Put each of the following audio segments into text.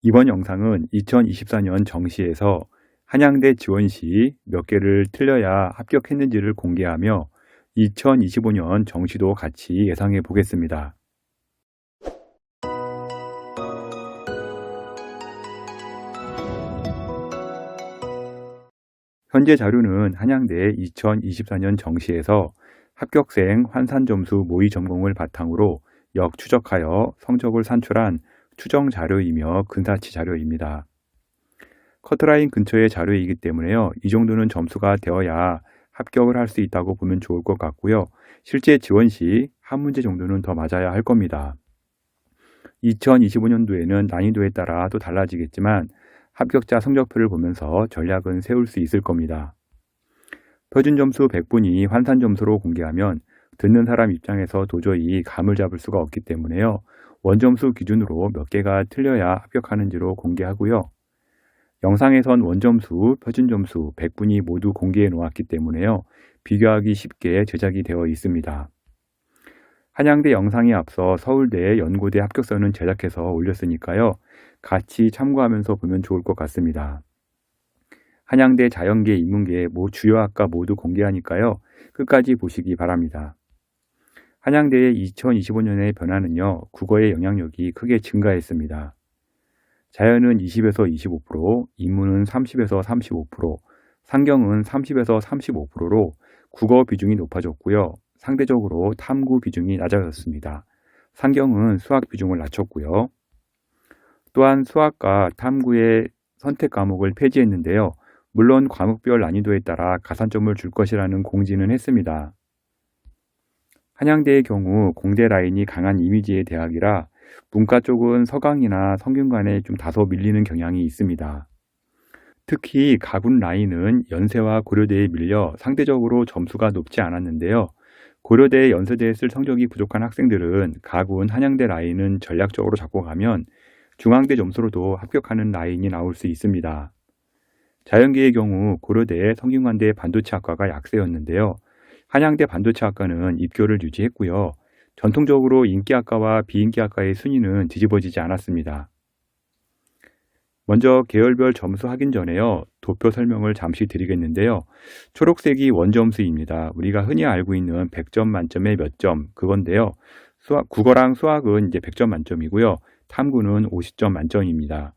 이번 영상은 2024년 정시에서 한양대 지원 시 몇 개를 틀려야 합격했는지를 공개하며 2025년 정시도 같이 예상해 보겠습니다. 현재 자료는 한양대 2024년 정시에서 합격생 환산 점수 모의 전공을 바탕으로 역추적하여 성적을 산출한 추정 자료이며 근사치 자료입니다. 커트라인 근처의 자료이기 때문에요. 이 정도는 점수가 되어야 합격을 할 수 있다고 보면 좋을 것 같고요. 실제 지원 시 한 문제 정도는 더 맞아야 할 겁니다. 2025년도에는 난이도에 따라 또 달라지겠지만 합격자 성적표를 보면서 전략은 세울 수 있을 겁니다. 표준 점수 100분이 환산 점수로 공개하면 듣는 사람 입장에서 도저히 감을 잡을 수가 없기 때문에요. 원점수 기준으로 몇 개가 틀려야 합격하는지로 공개하고요. 영상에선 원점수, 표준점수, 100분이 모두 공개해 놓았기 때문에요. 비교하기 쉽게 제작이 되어 있습니다. 한양대 영상에 앞서 서울대, 연고대 합격서는 제작해서 올렸으니까요. 같이 참고하면서 보면 좋을 것 같습니다. 한양대 자연계, 인문계 주요 학과 모두 공개하니까요. 끝까지 보시기 바랍니다. 한양대의 2025년의 변화는요. 국어의 영향력이 크게 증가했습니다. 자연은 20에서 25%, 인문은 30에서 35%, 상경은 30에서 35%로 국어 비중이 높아졌고요. 상대적으로 탐구 비중이 낮아졌습니다. 상경은 수학 비중을 낮췄고요. 또한 수학과 탐구의 선택 과목을 폐지했는데요. 물론 과목별 난이도에 따라 가산점을 줄 것이라는 공지는 했습니다. 한양대의 경우 공대 라인이 강한 이미지의 대학이라 문과 쪽은 서강이나 성균관에 좀 다소 밀리는 경향이 있습니다. 특히 가군 라인은 연세와 고려대에 밀려 상대적으로 점수가 높지 않았는데요. 고려대, 연세대에 쓸 성적이 부족한 학생들은 가군, 한양대 라인은 전략적으로 잡고 가면 중앙대 점수로도 합격하는 라인이 나올 수 있습니다. 자연계의 경우 고려대, 성균관대 반도체학과가 약세였는데요. 한양대 반도체학과는 입교를 유지했고요. 전통적으로 인기학과와 비인기학과의 순위는 뒤집어지지 않았습니다. 먼저 계열별 점수 확인 전에요. 도표 설명을 잠시 드리겠는데요. 초록색이 원점수입니다. 우리가 흔히 알고 있는 100점 만점에 몇 점 그건데요. 국어랑 수학은 이제 100점 만점이고요. 탐구는 50점 만점입니다.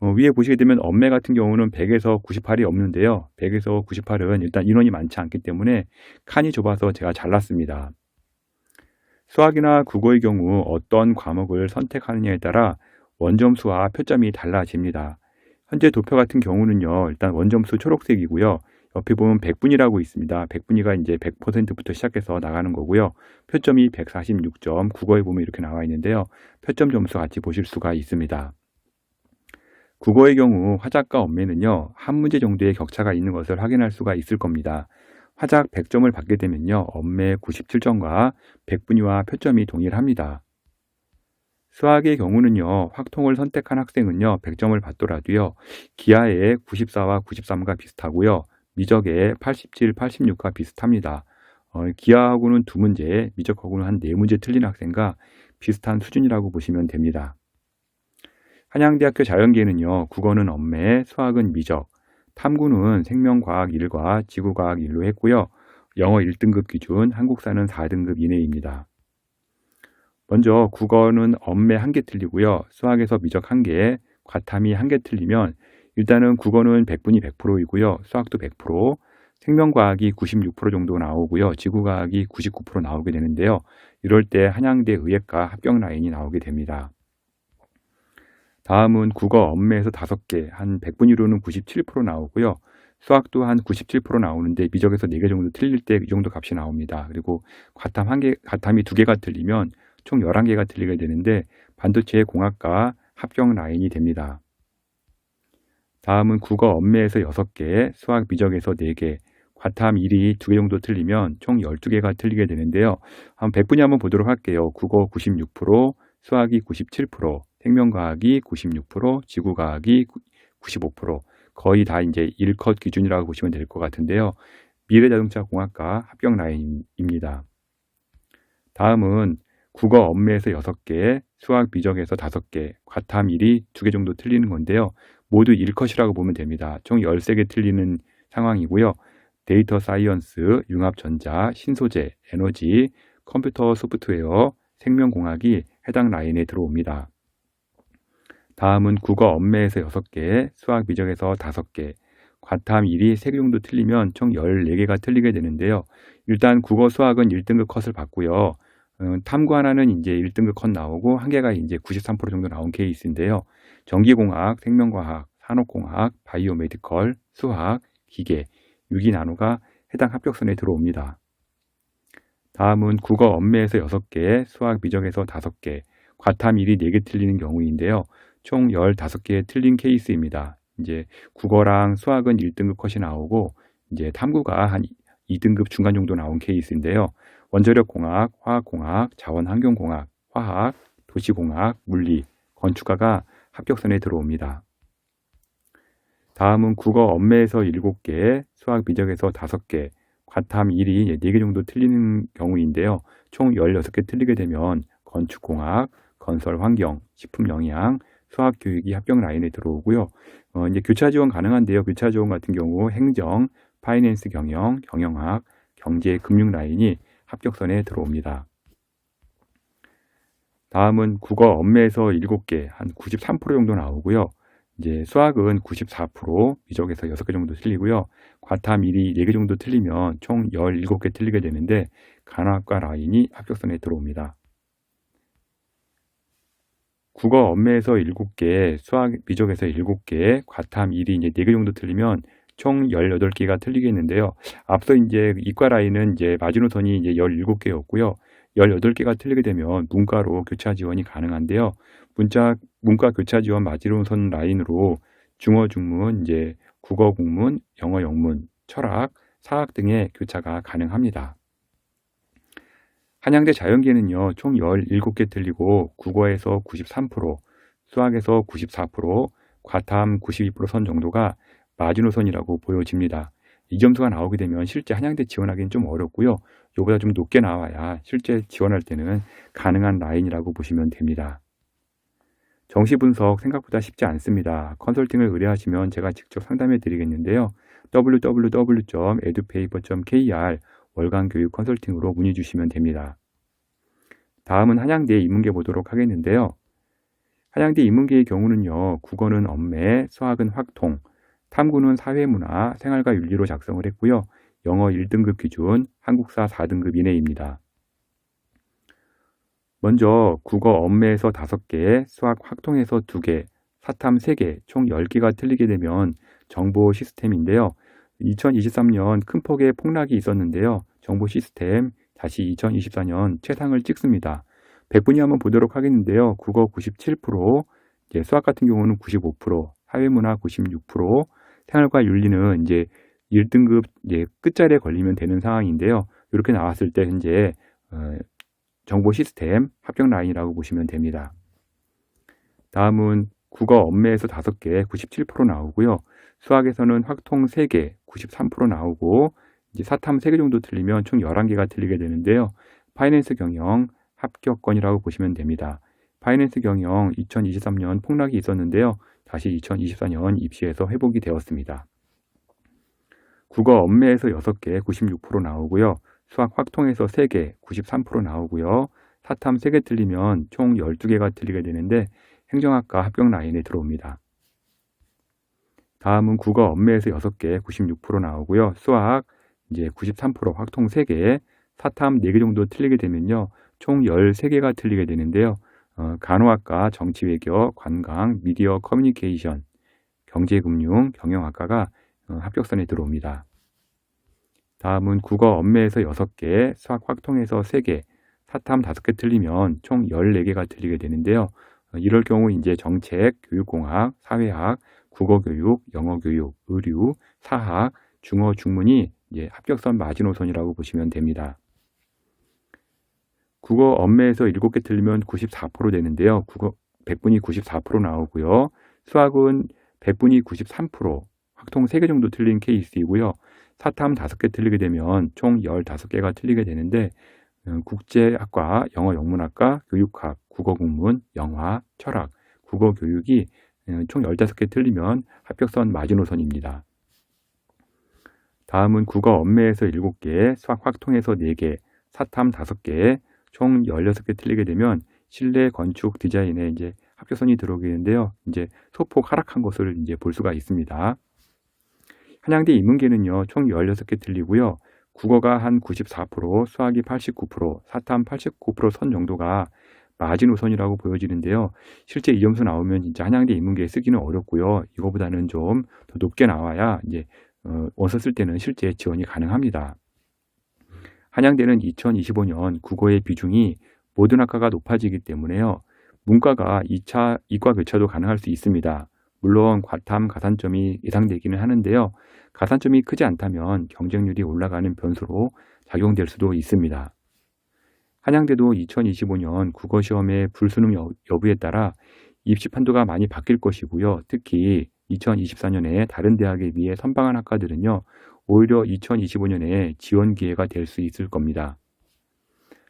위에 보시게 되면 엄매 같은 경우는 100에서 98이 없는데요. 100에서 98은 일단 인원이 많지 않기 때문에 칸이 좁아서 제가 잘랐습니다. 수학이나 국어의 경우 어떤 과목을 선택하느냐에 따라 원점수와 표점이 달라집니다. 현재 도표 같은 경우는요. 일단 원점수 초록색이고요. 옆에 보면 100분이라고 있습니다. 100분위가 이제 100%부터 시작해서 나가는 거고요. 표점이 146점, 국어에 보면 이렇게 나와 있는데요. 표점 점수 같이 보실 수가 있습니다. 국어의 경우 화작과 엄매는요. 한 문제 정도의 격차가 있는 것을 확인할 수가 있을 겁니다. 화작 100점을 받게 되면요. 엄매 97점과 100분위와 표점이 동일합니다. 수학의 경우는요. 확통을 선택한 학생은요. 100점을 받더라도요. 기하의 94와 93과 비슷하고요. 미적의 87, 86과 비슷합니다. 기하하고는 2문제, 미적하고는 한 4문제 틀린 학생과 비슷한 수준이라고 보시면 됩니다. 한양대학교 자연계는요. 국어는 엄매, 수학은 미적, 탐구는 생명과학 1과 지구과학 1로 했고요. 영어 1등급 기준, 한국사는 4등급 이내입니다. 먼저 국어는 엄매 1개 틀리고요. 수학에서 미적 1개, 과탐이 1개 틀리면 일단은 국어는 100분이 100%이고요. 수학도 100%, 생명과학이 96% 정도 나오고요. 지구과학이 99% 나오게 되는데요. 이럴 때 한양대 의예과 합격 라인이 나오게 됩니다. 다음은 국어 엄매에서 5개, 한 100분위로는 97% 나오고요. 수학도 한 97% 나오는데 미적에서 4개 정도 틀릴 때 이 정도 값이 나옵니다. 그리고 과탐이 2개가 틀리면 총 11개가 틀리게 되는데 반도체 공학과 합격 라인이 됩니다. 다음은 국어 엄매에서 6개, 수학 미적에서 4개, 과탐 1이 2개 정도 틀리면 총 12개가 틀리게 되는데요. 100분위 한번 보도록 할게요. 국어 96%, 수학이 97%, 생명과학이 96%, 지구과학이 95%, 거의 다 이제 1컷 기준이라고 보시면 될 것 같은데요. 미래자동차공학과 합격 라인입니다. 다음은 국어 엄매에서 6개, 수학 미적에서 5개, 과탐 1이 2개 정도 틀리는 건데요. 모두 1컷이라고 보면 됩니다. 총 13개 틀리는 상황이고요. 데이터 사이언스, 융합전자, 신소재, 에너지, 컴퓨터 소프트웨어, 생명공학이 해당 라인에 들어옵니다. 다음은 국어 엄매에서 6개, 수학 미적에서 5개, 과탐 1이 3개 정도 틀리면 총 14개가 틀리게 되는데요. 일단 국어 수학은 1등급 컷을 받고요. 탐구 하나는 이제 1등급 컷 나오고 한 개가 이제 93% 정도 나온 케이스인데요. 전기공학, 생명과학, 산업공학, 바이오메디컬, 수학, 기계, 유기나노가 해당 합격선에 들어옵니다. 다음은 국어 엄매에서 6개, 수학 미적에서 5개, 과탐 1이 4개 틀리는 경우인데요. 총 15개 틀린 케이스입니다. 이제 국어랑 수학은 1등급 컷이 나오고 이제 탐구가 한 2등급 중간 정도 나온 케이스인데요. 원자력공학, 화학공학, 자원환경공학, 화학, 도시공학, 물리, 건축가가 합격선에 들어옵니다. 다음은 국어 엄매에서 7개, 수학 미적에서 5개, 과탐 1이 4개 정도 틀리는 경우인데요. 총 16개 틀리게 되면 건축공학, 건설환경, 식품영양, 수학교육이 합격 라인에 들어오고요. 이제 교차 지원 가능한데요. 교차 지원 같은 경우 행정, 파이낸스 경영, 경영학, 경제, 금융 라인이 합격선에 들어옵니다. 다음은 국어 엄매에서 7개, 한 93% 정도 나오고요. 이제 수학은 94%, 미적에서 6개 정도 틀리고요. 과탐 1이 4개 정도 틀리면 총 17개 틀리게 되는데 간호학과 라인이 합격선에 들어옵니다. 국어 엄매에서 7개, 수학 미적에서 7개, 과탐 1이 이제 4개 정도 틀리면 총 18개가 틀리겠는데요. 앞서 이제 이과 라인은 이제 마지노선이 이제 17개였고요. 18개가 틀리게 되면 문과로 교차 지원이 가능한데요. 문과 교차 지원 마지노선 라인으로 중어 중문, 이제 국어 국문, 영어 영문, 철학, 사학 등의 교차가 가능합니다. 한양대 자연계는요, 총 17개 틀리고 국어에서 93%, 수학에서 94%, 과탐 92%선 정도가 마지노선이라고 보여집니다. 이 점수가 나오게 되면 실제 한양대 지원하기는 좀 어렵고요. 이보다 좀 높게 나와야 실제 지원할 때는 가능한 라인이라고 보시면 됩니다. 정시 분석 생각보다 쉽지 않습니다. 컨설팅을 의뢰하시면 제가 직접 상담해 드리겠는데요. www.edupaper.kr 월간 교육 컨설팅으로 문의 주시면 됩니다. 다음은 한양대 인문계 보도록 하겠는데요. 한양대 인문계의 경우는요, 국어는 엄매, 수학은 확통, 탐구는 사회문화, 생활과 윤리로 작성을 했고요. 영어 1등급 기준, 한국사 4등급 이내입니다. 먼저 국어 엄매에서 5개, 수학 확통에서 2개, 사탐 3개, 총 10개가 틀리게 되면 정보 시스템인데요. 2023년 큰 폭의 폭락이 있었는데요. 정보 시스템 다시 2024년 최상을 찍습니다. 백분위 한번 보도록 하겠는데요. 국어 97%, 이제 수학 같은 경우는 95%, 사회문화 96%, 생활과 윤리는 이제 1등급 이제 끝자리에 걸리면 되는 상황인데요. 이렇게 나왔을 때 현재 정보 시스템 합격 라인이라고 보시면 됩니다. 다음은 국어 엄매에서 5개, 97% 나오고요. 수학에서는 확통 3개, 93% 나오고 이제 사탐 3개 정도 틀리면 총 11개가 틀리게 되는데요. 파이낸스 경영 합격권이라고 보시면 됩니다. 파이낸스 경영 2023년 폭락이 있었는데요. 다시 2024년 입시에서 회복이 되었습니다. 국어 엄매에서 6개, 96% 나오고요. 수학 확통에서 3개, 93% 나오고요. 사탐 3개 틀리면 총 12개가 틀리게 되는데 행정학과 합격 라인에 들어옵니다. 다음은 국어 엄매에서 6개, 96% 나오고요. 수학 이제 93% 확통 3개, 사탐 4개 정도 틀리게 되면요. 총 13개가 틀리게 되는데요. 간호학과 정치외교, 관광, 미디어 커뮤니케이션, 경제금융, 경영학과가 합격선에 들어옵니다. 다음은 국어 엄매에서 6개, 수학 확통에서 3개, 사탐 5개 틀리면 총 14개가 틀리게 되는데요. 이럴 경우 이제 정책, 교육공학, 사회학, 국어교육, 영어교육, 의류, 사학, 중어, 중문이 이제 합격선 마지노선이라고 보시면 됩니다. 국어 엄매에서 7개 틀리면 94% 되는데요. 국어 100분이 94% 나오고요. 수학은 100분이 93%, 확통 3개 정도 틀린 케이스이고요. 사탐 5개 틀리게 되면 총 15개가 틀리게 되는데 국제학과, 영어 영문학과, 교육학, 국어국문, 영화, 철학, 국어교육이 총 15개 틀리면 합격선 마지노선입니다. 다음은 국어 언매에서 7개, 수학 확통에서 4개, 사탐 5개, 총 16개 틀리게 되면 실내 건축 디자인에 이제 합격선이 들어오게 되는데요. 이제 소폭 하락한 것을 이제 볼 수가 있습니다. 한양대 인문계는요, 총 16개 틀리고요. 국어가 한 94%, 수학이 89%, 사탐 89%선 정도가 마지노선이라고 보여지는데요. 실제 이 점수 나오면 진짜 한양대 인문계에 쓰기는 어렵고요. 이거보다는 좀 더 높게 나와야 이제 원서 쓸 때는 실제 지원이 가능합니다. 한양대는 2025년 국어의 비중이 모든 학과가 높아지기 때문에요. 문과가 2차 이과 교차도 가능할 수 있습니다. 물론 과탐 가산점이 예상되기는 하는데요. 가산점이 크지 않다면 경쟁률이 올라가는 변수로 작용될 수도 있습니다. 한양대도 2025년 국어시험의 불수능 여부에 따라 입시 판도가 많이 바뀔 것이고요. 특히 2024년에 다른 대학에 비해 선방한 학과들은요. 오히려 2025년에 지원 기회가 될 수 있을 겁니다.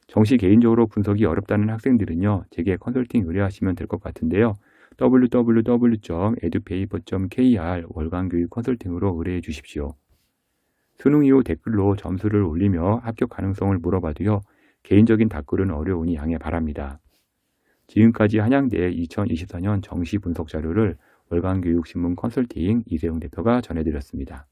정시 개인적으로 분석이 어렵다는 학생들은요. 제게 컨설팅 의뢰하시면 될 것 같은데요. www.edupaper.kr 월간교육 컨설팅으로 의뢰해 주십시오. 수능 이후 댓글로 점수를 올리며 합격 가능성을 물어봐도요. 개인적인 답글은 어려우니 양해 바랍니다. 지금까지 한양대 2024년 정시 분석 자료를 월간교육신문 컨설팅 이세용 대표가 전해드렸습니다.